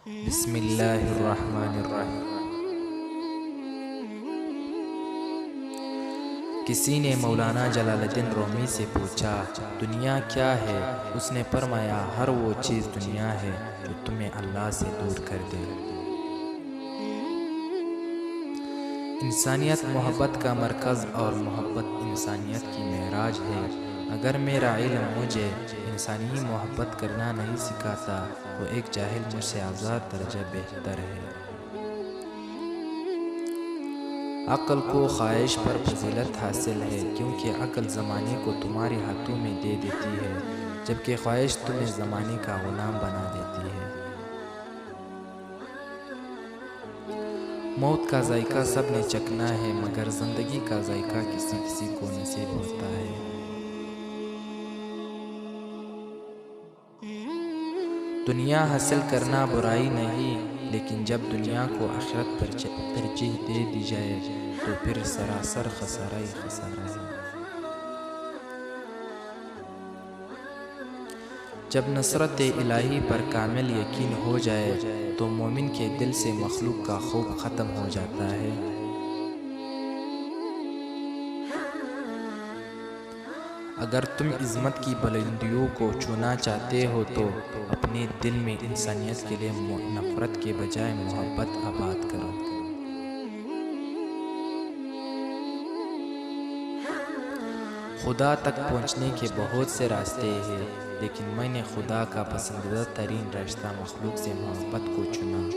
بسم اللہ الرحمن الرحیم۔ کسی نے مولانا جلال الدین رومی سے پوچھا دنیا کیا ہے؟ اس نے فرمایا ہر وہ چیز دنیا ہے جو تمہیں اللہ سے دور کر دے۔ انسانیت محبت کا مرکز اور محبت انسانیت کی معراج ہے۔ اگر میرا علم مجھے انسانی محبت کرنا نہیں سکھاتا تو ایک جاہل مجھ سے 1000 درجہ بہتر ہے۔ عقل کو خواہش پر فضیلت حاصل ہے، کیونکہ عقل زمانے کو تمہارے ہاتھوں میں دے دیتی ہے، جبکہ خواہش تمہیں زمانے کا غلام بنا دیتی ہے۔ موت کا ذائقہ سب نے چکھنا ہے، مگر زندگی کا ذائقہ کسی کسی کو نصیب ہوتا ہے۔ دنیا حاصل کرنا برائی نہیں، لیکن جب دنیا کو آخرت پر ترجیح دے دی جائے تو پھر سراسر خسارہ ہی خسارہ ہے۔ جب نصرت الہی پر کامل یقین ہو جائے تو مومن کے دل سے مخلوق کا خوف ختم ہو جاتا ہے۔ اگر تم عظمت کی بلندیوں کو چھونا چاہتے ہو تو اپنے دل میں انسانیت کے لیے نفرت کے بجائے محبت آباد کرو۔ خدا تک پہنچنے کے بہت سے راستے ہیں، لیکن میں نے خدا کا پسندیدہ ترین راستہ مخلوق سے محبت کو چنا۔